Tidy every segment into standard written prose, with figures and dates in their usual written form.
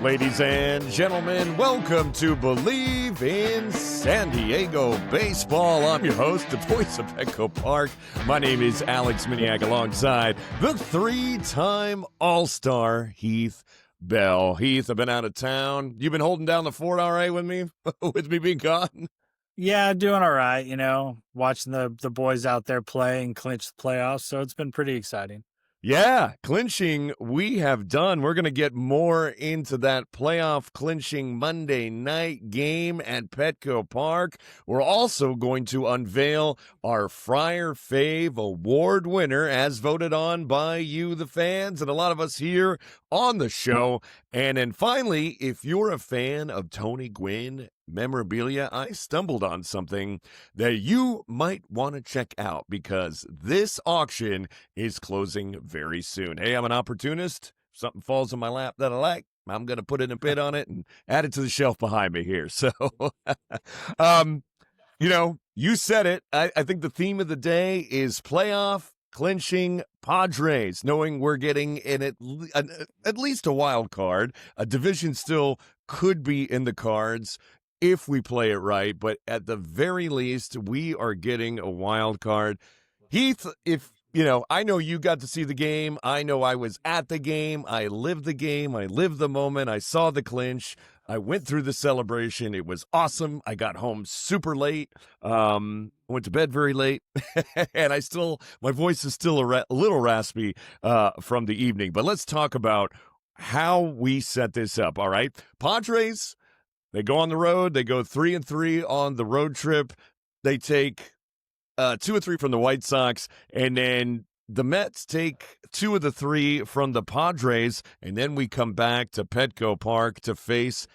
Ladies and gentlemen, welcome to Bleav in San Diego Baseball. I'm your host, the voice of Petco Park. My name is Alex Miniak, alongside the three-time All-Star Heath Bell. Heath, I've been out of town. You've been holding down the fort all right with me, with me being gone? Yeah, doing all right, watching the boys out there play and clinch the playoffs, so it's been pretty exciting. Yeah, clinching we have done. We're going to get more into that playoff clinching Monday night game at Petco Park. We're also going to unveil our Friar Fave Award winner, as voted on by you, the fans, and a lot of us here on the show. And then finally, if you're a fan of Tony Gwynn memorabilia, I stumbled on something that you might want to check out, because this auction is closing very soon. Hey, I'm an opportunist. If something falls in my lap that I like, I'm going to put in a bid on it and add it to the shelf behind me here. So, you said it. I think the theme of the day is playoff clinching Padres, knowing we're getting in at least a wild card. A division still could be in the cards if we play it right, but at the very least, we are getting a wild card. Heath, I know you got to see the game. I know I was at the game. I lived the game. I lived the moment. I saw the clinch. I went through the celebration. It was awesome. I got home super late. Went to bed very late, and my voice is still a little raspy from the evening. But let's talk about how we set this up. All right, Padres. They go on the road. They go 3-3 on the road trip. They take 2 or 3 from the White Sox, and then the Mets take 2 of the 3 from the Padres, and then we come back to Petco Park to face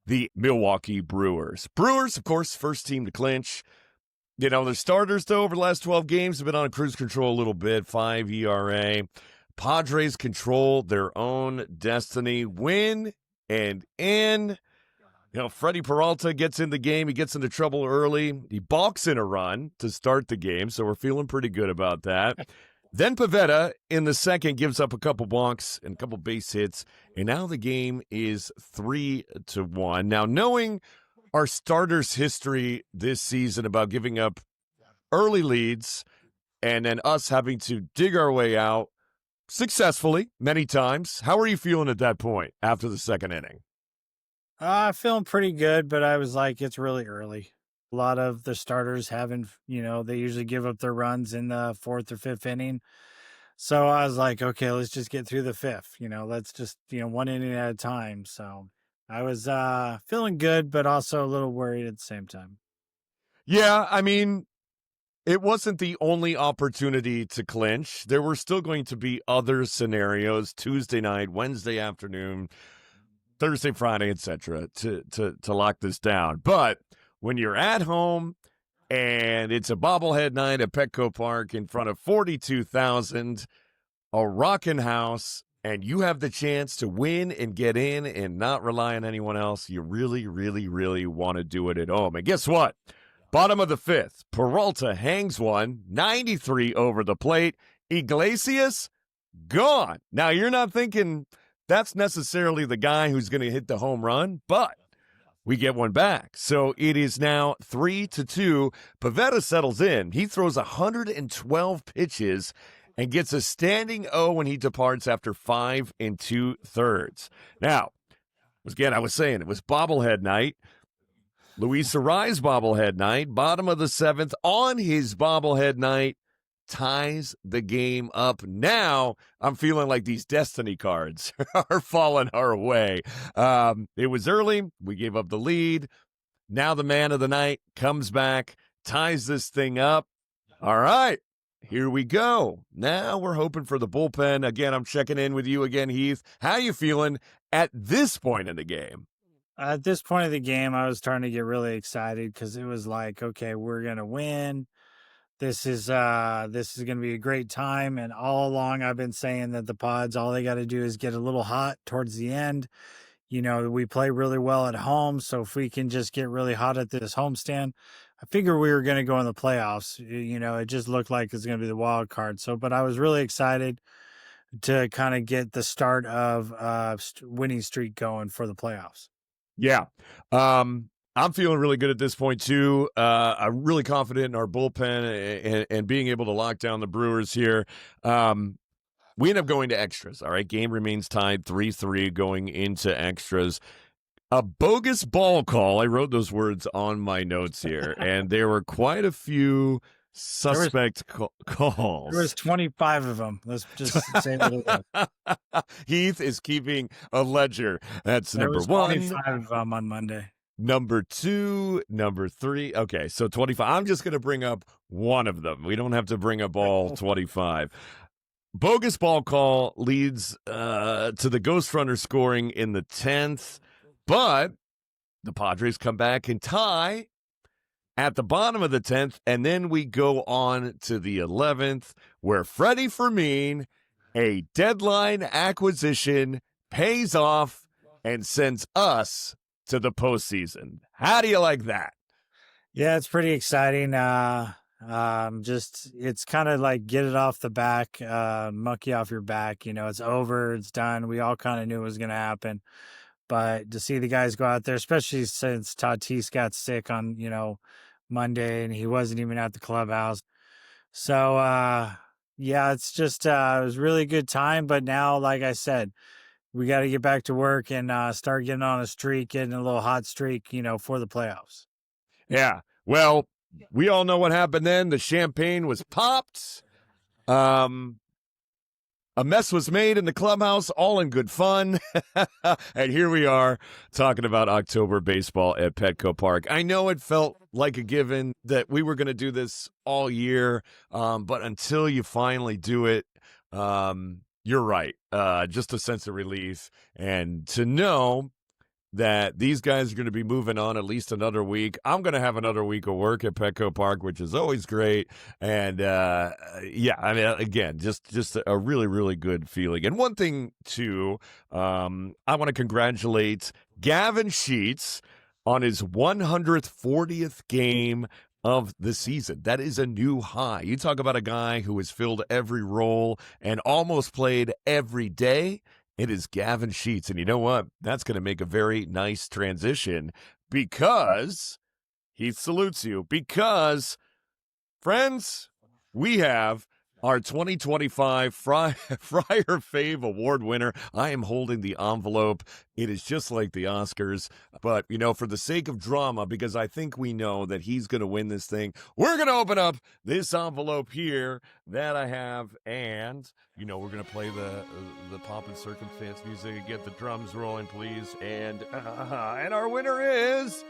the Milwaukee Brewers. Brewers, of course, first team to clinch. Their starters, though, over the last 12 games have been on cruise control a little bit, 5 ERA. Padres control their own destiny. Win and in. Freddie Peralta gets in the game. He gets into trouble early. He balks in a run to start the game, so we're feeling pretty good about that. Then Pivetta in the second gives up a couple balks and a couple base hits, and now the game is 3-1. Now, knowing our starters' history this season about giving up early leads and then us having to dig our way out successfully many times, how are you feeling at that point after the second inning? Feeling pretty good, but I was like, it's really early. A lot of the starters haven't, they usually give up their runs in the 4th or 5th inning. So I was like, okay, let's just get through the 5th. Let's just, 1 inning at a time. So I was feeling good, but also a little worried at the same time. Yeah, I mean, it wasn't the only opportunity to clinch. There were still going to be other scenarios, Tuesday night, Wednesday afternoon, Thursday, Friday, etc., to lock this down. But when you're at home and it's a bobblehead night at Petco Park in front of 42,000, a rocking house, and you have the chance to win and get in and not rely on anyone else, you really, really, really want to do it at home. And guess what? Bottom of the 5th, Peralta hangs one, 93 over the plate. Iglesias, gone. Now, you're not thinking that's necessarily the guy who's going to hit the home run, but we get one back. So it is now 3-2. Pivetta settles in. He throws 112 pitches and gets a standing O when he departs after 5 2/3. Now, again, I was saying it was bobblehead night. Luis Arraez bobblehead night. Bottom of the 7th on his bobblehead night. Ties the game up. Now I'm feeling like these destiny cards are falling our way. It was early. We gave up the lead. Now the man of the night comes back, ties this thing up. All right, here we go. Now we're hoping for the bullpen. Again, I'm checking in with you again, Heath. How you feeling at this point in the game? At this point of the game, I was starting to get really excited because it was like, okay, we're going to win. This is going to be a great time. And all along I've been saying that the Pods, all they got to do is get a little hot towards the end. We play really well at home. So if we can just get really hot at this homestand, I figure we were going to go in the playoffs. It just looked like it's going to be the wild card. So, but I was really excited. to kind of get the start of winning streak going for the playoffs. Yeah. I'm feeling really good at this point, too. I'm really confident in our bullpen and being able to lock down the Brewers here. We end up going to extras, all right? Game remains tied 3-3 going into extras. A bogus ball call. I wrote those words on my notes here, and there were quite a few suspect calls. There was 25 of them. Let's just say what it was. Heath is keeping a ledger. That's there number was one. 25 of them on Monday. Number 2, number 3. Okay, so 25. I'm just going to bring up one of them. We don't have to bring up all 25. Bogus ball call leads to the Ghost Runner scoring in the 10th, but the Padres come back and tie at the bottom of the 10th, and then we go on to the 11th, where Freddie Fermin, a deadline acquisition, pays off and sends us to the postseason. How do you like that? Yeah, it's pretty exciting. It's kind of like get it off the back, monkey off your back. It's over, it's done. We all kind of knew it was going to happen, but to see the guys go out there, especially since Tatis got sick on, Monday and he wasn't even at the clubhouse. So, yeah, it's just, it was really a good time. But now, like I said, we got to get back to work and start getting on a streak, getting a little hot streak, for the playoffs. Yeah. Well, we all know what happened then. The champagne was popped. A mess was made in the clubhouse, all in good fun. And here we are talking about October baseball at Petco Park. I know it felt like a given that we were going to do this all year, but until you finally do it, you're right. Just a sense of relief. And to know that these guys are going to be moving on at least another week. I'm going to have another week of work at Petco Park, which is always great. And, yeah, I mean, again, just a really, really good feeling. And one thing, too, I want to congratulate Gavin Sheets on his 140th game of the season. That is a new high. You talk about a guy who has filled every role and almost played every day. It is Gavin Sheets. And you know what? That's going to make a very nice transition because he salutes you. Because, friends, we have our 2025 Friar Fave Award winner. I am holding the envelope. It is just like the Oscars. But, for the sake of drama, because I think we know that he's going to win this thing, we're going to open up this envelope here that I have. And, we're going to play the pomp and circumstance music and get the drums rolling, please. And our winner is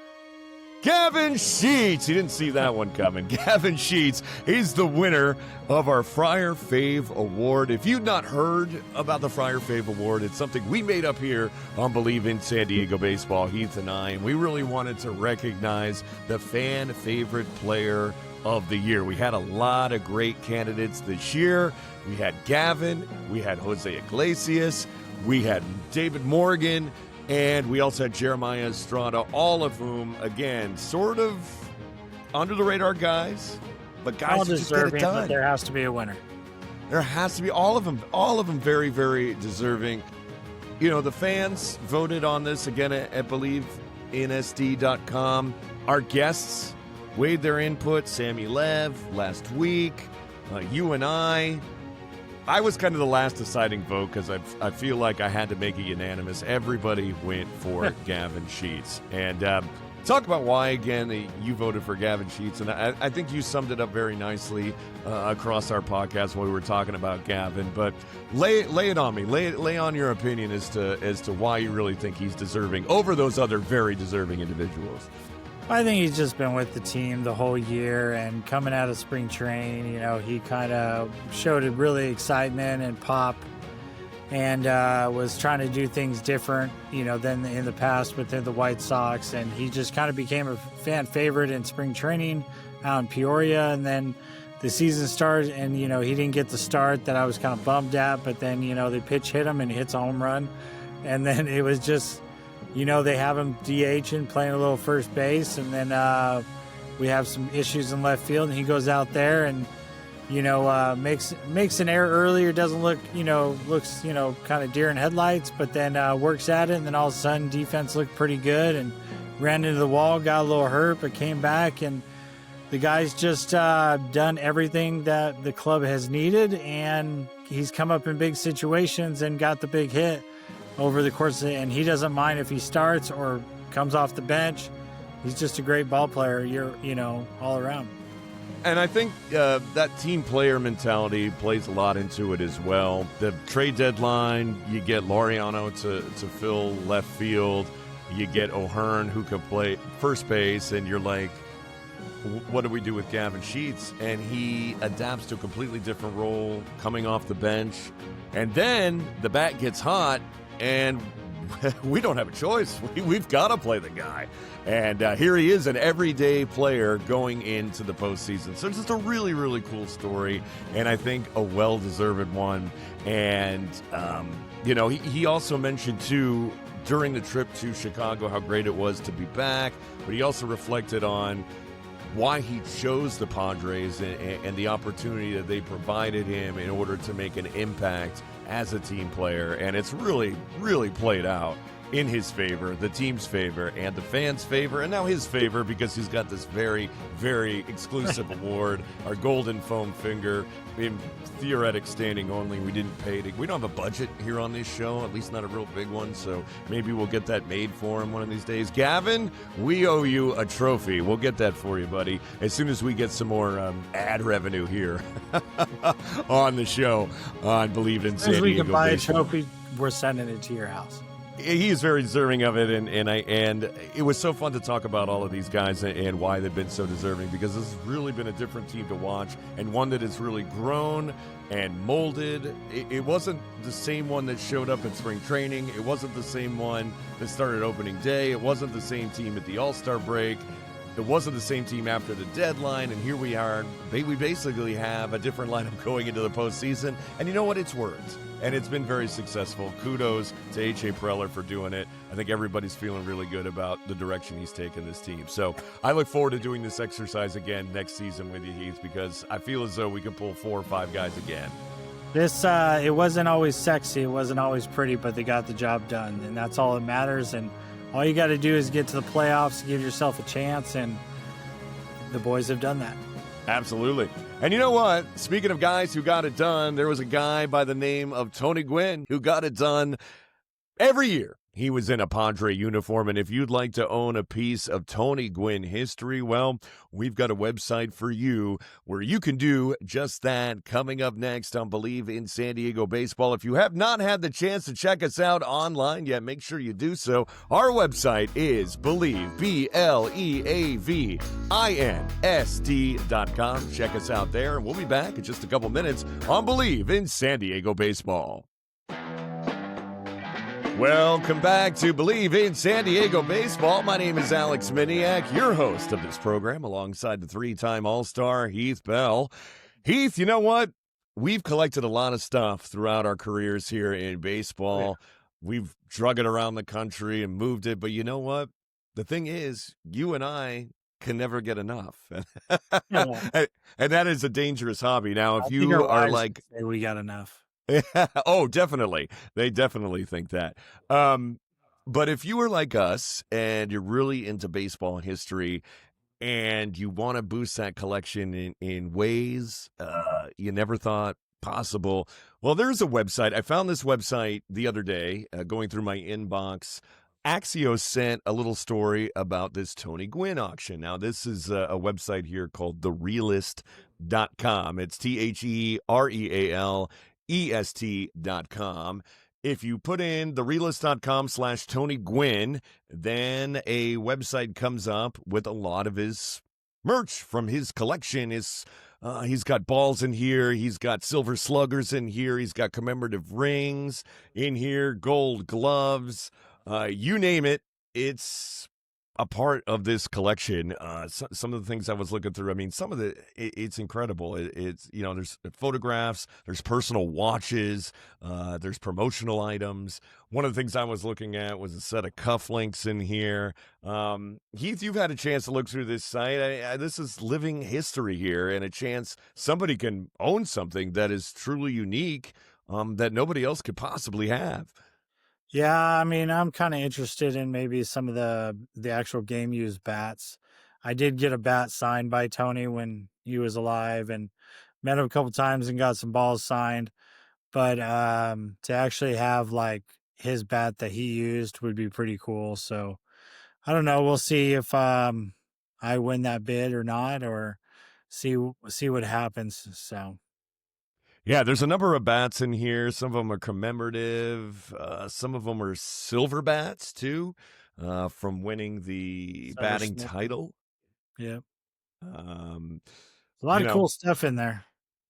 Gavin Sheets. You didn't see that one coming. Gavin Sheets is the winner of our Friar Fave Award. If you've not heard about the Friar Fave Award, it's something we made up here on Bleav in San Diego Baseball, Heath and I, and we really wanted to recognize the fan favorite player of the year. We had a lot of great candidates this year. We had Gavin, we had Jose Iglesias, we had David Morgan, and we also had Jeremiah Estrada, all of whom, again, sort of under the radar guys, but guys all who just get it done. But there has to be a winner. There has to be all of them very, very deserving. The fans voted on this again at BleavInSD.com. Our guests weighed their input. Sammy Lev last week, you and I was kind of the last deciding vote because I feel like I had to make it unanimous. Everybody went for Gavin Sheets. And talk about why, again, you voted for Gavin Sheets. And I think you summed it up very nicely across our podcast when we were talking about Gavin. But lay it on me. Lay on your opinion as to why you really think he's deserving over those other very deserving individuals. I think he's just been with the team the whole year, and coming out of spring training, he kind of showed a really excitement and pop, and was trying to do things different, than in the past within the White Sox, and he just kind of became a fan favorite in spring training out in Peoria, and then the season started, and he didn't get the start that I was kind of bummed at, but then they pitch hit him and he hits a home run, and then it was just. They have him DHing, playing a little first base, and then we have some issues in left field, and he goes out there and makes an error earlier, doesn't look, looks, kind of deer in headlights, but then works at it, and then all of a sudden defense looked pretty good and ran into the wall, got a little hurt, but came back, and the guy's just done everything that the club has needed, and he's come up in big situations and got the big hit over the course of it, and he doesn't mind if he starts or comes off the bench. He's just a great ball player, all around. And I think that team player mentality plays a lot into it as well. The trade deadline, you get Laureano to fill left field. You get O'Hearn, who can play first base, and you're like, what do we do with Gavin Sheets? And he adapts to a completely different role coming off the bench. And then the bat gets hot, and we don't have a choice. We've got to play the guy. And here he is, an everyday player going into the postseason. So it's just a really, really cool story, and I think a well-deserved one. And, he also mentioned, too, during the trip to Chicago how great it was to be back, but he also reflected on why he chose the Padres and the opportunity that they provided him in order to make an impact as a team player. And it's really, really played out in his favor, the team's favor, and the fans' favor, and now his favor, because he's got this very, very exclusive award, our golden foam finger, in theoretic standing only. We didn't pay to, we don't have a budget here on this show, at least not a real big one, so maybe we'll get that made for him one of these days. Gavin, we owe you a trophy. We'll get that for you, buddy, as soon as we get some more ad revenue here on the show on Bleav in San Diego. We can buy a trophy, we're sending it to your house. He's very deserving of it, and it was so fun to talk about all of these guys and why they've been so deserving, because this has really been a different team to watch, and one that has really grown and molded. It wasn't the same one that showed up at spring training. It wasn't the same one that started opening day. It wasn't the same team at the All-Star break. It wasn't the same team after the deadline, and here we are. We basically have a different lineup going into the postseason, and you know what? It's worked, and it's been very successful. Kudos to H.A. Preller for doing it. I think everybody's feeling really good about the direction he's taken this team. So I look forward to doing this exercise again next season with you, Heath, because I feel as though we can pull 4 or 5 guys again. This, it wasn't always sexy, it wasn't always pretty, but they got the job done, and that's all that matters. And all you got to do is get to the playoffs, give yourself a chance, and the boys have done that. Absolutely. And you know what? Speaking of guys who got it done, there was a guy by the name of Tony Gwynn who got it done every year. He was in a Padre uniform, and if you'd like to own a piece of Tony Gwynn history, well, we've got a website for you where you can do just that. Coming up next on Bleav in San Diego Baseball. If you have not had the chance to check us out online yet, make sure you do so. Our website is Bleav, BLEAVINSD.com. Check us out there, and we'll be back in just a couple minutes on Bleav in San Diego Baseball. Welcome back to Bleav in San Diego Baseball. My name is Alex Miniak, your host of this program, alongside the 3-time All-Star Heath Bell. Heath, you know what? We've collected a lot of stuff throughout our careers here in baseball. Yeah. We've drug it around the country and moved it, but you know what? The thing is, you and I can never get enough. And that is a dangerous hobby. Now, if you are like... We got enough. Oh, definitely. They definitely think that. But if you are like us and you're really into baseball history and you want to boost that collection in ways you never thought possible, well, there's a website. I found this website the other day going through my inbox. Axios sent a little story about this Tony Gwynn auction. Now, this is a website here called therealist.com. It's TheReal. EST.com. If you put in therealist.com/Tony Gwynn, then a website comes up with a lot of his merch from his collection. He's got balls in here. He's got silver sluggers in here. He's got commemorative rings in here, gold gloves. You name it. It's a part of this collection. Some of the things I was looking through, I mean, some of it's incredible. It's, there's photographs, there's personal watches, there's promotional items. One of the things I was looking at was a set of cufflinks in here. Heath, you've had a chance to look through this site. This is living history here, and a chance somebody can own something that is truly unique, that nobody else could possibly have. Yeah, I mean, I'm kind of interested in maybe some of the actual game used bats. I did get a bat signed by Tony when he was alive, and met him a couple times and got some balls signed. But to actually have like his bat that he used would be pretty cool. So I don't know. We'll see if I win that bid or not, or see what happens. So Yeah, there's a number of bats in here. Some of them are commemorative. Some of them are silver bats too, from winning the Silver batting Snippet. title. Yeah, Um, a lot you of know, cool stuff in there.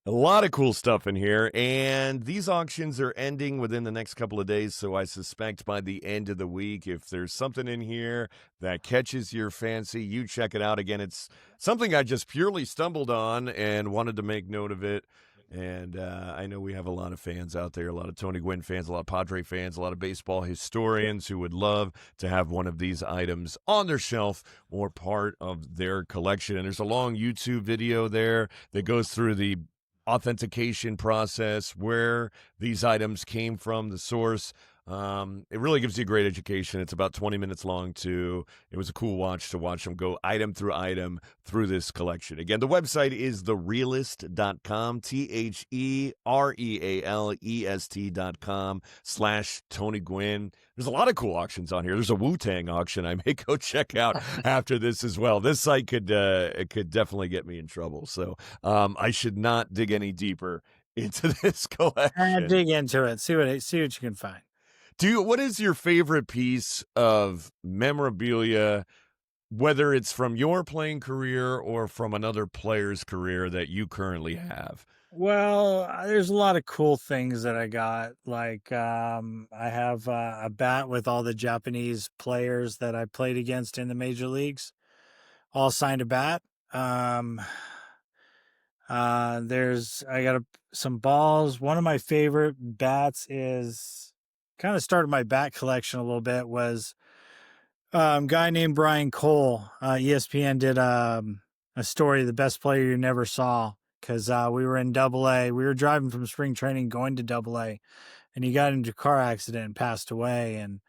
a lot of cool stuff in here, and these auctions are ending within the next couple of days. So I suspect by the end of the week, if there's something in here that catches your fancy, you check it out. Again, it's something I just purely stumbled on and wanted to make note of it. And I know we have a lot of fans out there, a lot of Tony Gwynn fans, a lot of Padre fans, a lot of baseball historians who would love to have one of these items on their shelf or part of their collection. And there's a long YouTube video there that goes through the authentication process, where these items came from, the source. It really gives you a great education. It's about 20 minutes long, too. It was a cool watch to watch them go item through item through this collection. Again, the website is therealist.com, TheRealest.com/Tony Gwynn. There's a lot of cool auctions on here. There's a Wu-Tang auction I may go check out after this as well. This site could definitely get me in trouble. So I should not dig any deeper into this collection. Dig into it. See what you can find. What is your favorite piece of memorabilia, whether it's from your playing career or from another player's career that you currently have? Well, there's a lot of cool things that I got. Like, I have a bat with all the Japanese players that I played against in the major leagues, all signed a bat. I got some balls. One of my favorite bats is kind of started my bat collection a little bit, was guy named Brian Cole. ESPN did a story, the best player you never saw, because we were in AA. We were driving from spring training going to AA, and he got into a car accident and passed away. And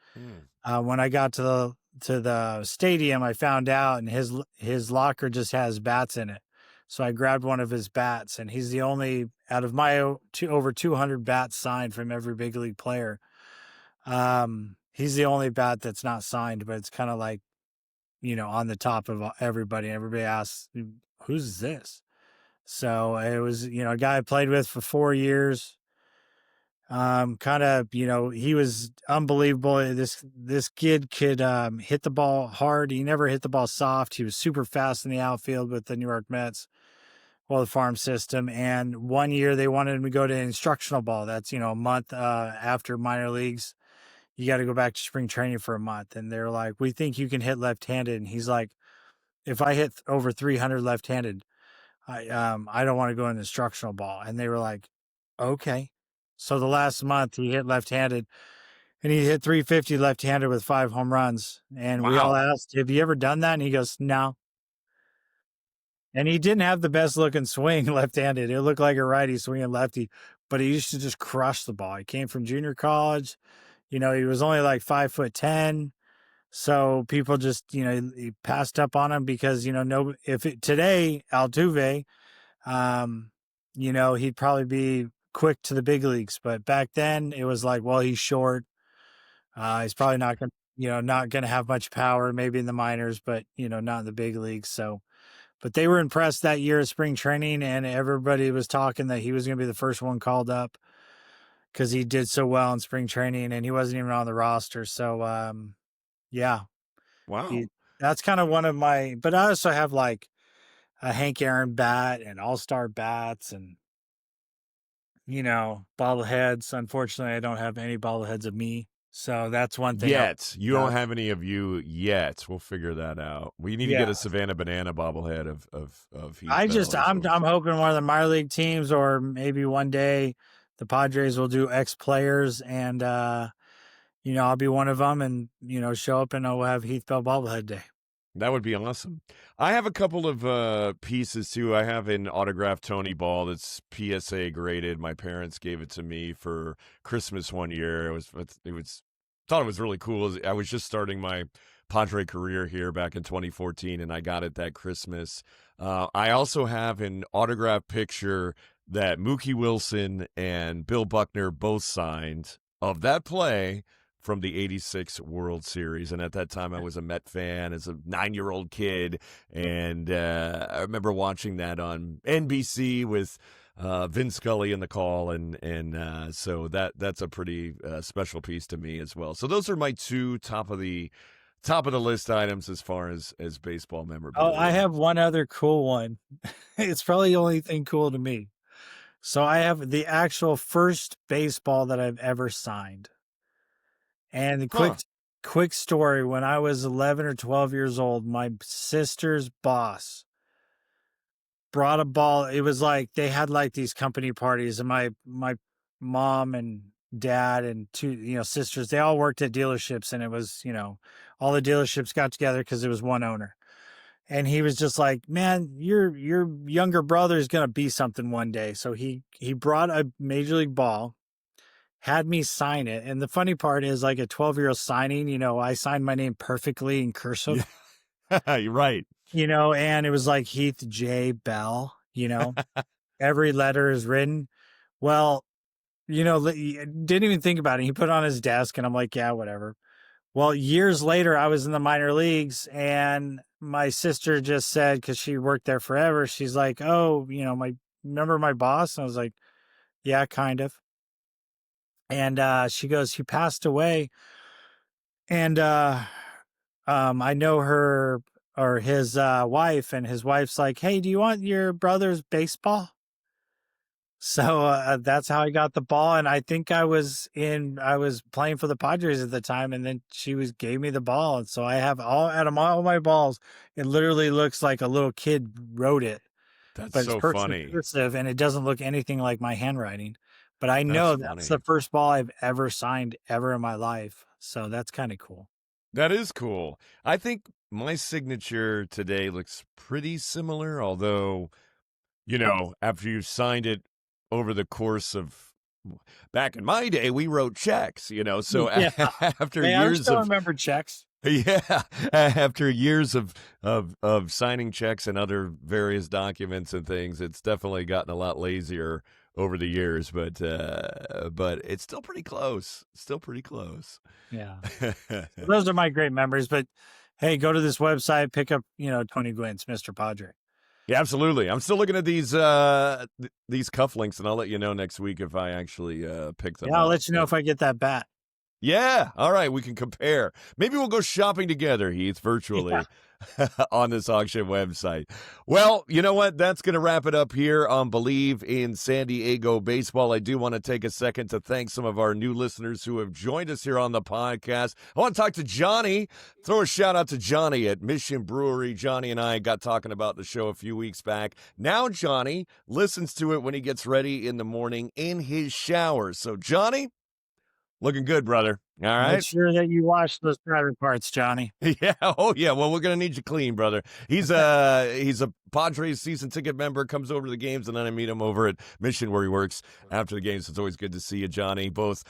when I got to the stadium, I found out, and his locker just has bats in it. So I grabbed one of his bats, and he's the only out of my over 200 bats signed from every big league player. He's the only bat that's not signed, but it's kind of like, on the top of everybody. Everybody asks, who's this? So it was, a guy I played with for 4 years. Kind of, he was unbelievable. This kid could hit the ball hard. He never hit the ball soft. He was super fast in the outfield with the New York Mets, well, the farm system. And one year they wanted him to go to instructional ball. That's, a month after minor leagues. You got to go back to spring training for a month. And they're like, we think you can hit left-handed. And he's like, if I hit over 300 left-handed, I don't want to go in instructional ball. And they were like, okay. So the last month he hit left-handed, and he hit 350 left-handed with 5 home runs. And we all Wow. asked, have you ever done that? And he goes, no. And he didn't have the best looking swing left-handed. It looked like a righty swinging lefty, but he used to just crush the ball. He came from junior college. He was only like 5'10". So people just, he passed up on him because, today Altuve, he'd probably be quick to the big leagues. But back then it was like, well, he's short. He's probably not going to, not going to have much power, maybe in the minors, but, not in the big leagues. So, but they were impressed that year at spring training, and everybody was talking that he was going to be the first one called up because he did so well in spring training, and he wasn't even on the roster. So, yeah, Wow. that's kind of one of my, but I also have like a Hank Aaron bat and all-star bats and, bobbleheads. Unfortunately, I don't have any bobbleheads of me. So that's one thing. Yet. You don't have any of you yet. We'll figure that out. We need to get a Savannah Banana bobblehead of Heath Bell. I'm hoping one of the minor league teams, or maybe one day the Padres will do X players, and I'll be one of them, and show up and we'll have Heath Bell bobblehead day. That would be awesome. I have a couple of pieces too. I have an autographed Tony ball that's PSA graded. My parents gave it to me for Christmas one year. Thought it was really cool. I was just starting my Padre career here back in 2014, and I got it that Christmas. I also have an autographed picture that Mookie Wilson and Bill Buckner both signed of that play from the 86 World Series. And at that time, I was a Met fan as a 9-year-old kid. And I remember watching that on NBC with Vin Scully in the call. And so that's a pretty special piece to me as well. So those are my two top of the list items as far as baseball memorabilia. Oh, I have one other cool one. It's probably the only thing cool to me. So I have the actual first baseball that I've ever signed. And the quick story, when I was 11 or 12 years old, my sister's boss brought a ball. It was like they had like these company parties, and my mom and dad and two sisters, they all worked at dealerships, and it was all the dealerships got together because it was one owner. And he was just like, man, your younger brother is gonna be something one day. So he brought a major league ball, had me sign it. And the funny part is, like a 12-year-old signing, I signed my name perfectly in cursive. You're right. And it was like Heath J. Bell, every letter is written. Well, didn't even think about it. He put it on his desk, and I'm like, yeah, whatever. Well, years later, I was in the minor leagues, and my sister just said, because she worked there forever, she's like, oh, remember my boss? And I was like, yeah, kind of. And she goes, he passed away. And I know her or his wife, and his wife's like, hey, do you want your brother's baseball? So that's how I got the ball. And I think I was playing for the Padres at the time, and then she gave me the ball. And so I have all my balls. It literally looks like a little kid wrote it. That's so funny. Cursive, and it doesn't look anything like my handwriting. But I know that's the first ball I've ever signed ever in my life. So that's kind of cool. That is cool. I think my signature today looks pretty similar, although, after you signed it over the course of, back in my day, we wrote checks, so after years I still remember checks. Yeah, after years of signing checks and other various documents and things, it's definitely gotten a lot lazier over the years, but it's still pretty close. Yeah. Those are my great memories. But hey, go to this website, pick up, Tony Gwynn's Mr. Padre. Yeah, absolutely. I'm still looking at these cufflinks, and I'll let you know next week if I actually pick them up. Yeah, I'll let you know if I get that bat. Yeah. All right. We can compare. Maybe we'll go shopping together, Heath, virtually on this auction website. Well, you know what? That's going to wrap it up here on Bleav in San Diego Baseball. I do want to take a second to thank some of our new listeners who have joined us here on the podcast. I want to talk to Johnny. Throw a shout out to Johnny at Mission Brewery. Johnny and I got talking about the show a few weeks back. Now Johnny listens to it when he gets ready in the morning in his shower. So Johnny, looking good, brother. All right. Make sure that you wash those private parts, Johnny. Yeah. Oh, yeah. Well, we're going to need you clean, brother. He's a Padres season ticket member, comes over to the games, and then I meet him over at Mission where he works after the games. It's always good to see you, Johnny, both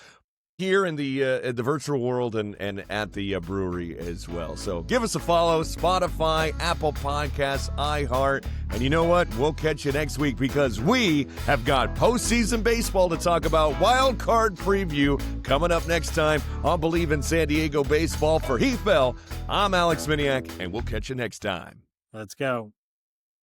here in the virtual world and at the brewery as well. So give us a follow, Spotify, Apple Podcasts, iHeart. And you know what? We'll catch you next week because we have got postseason baseball to talk about. Wild card preview coming up next time on Bleav in San Diego Baseball. For Heath Bell, I'm Alex Miniak, and we'll catch you next time. Let's go.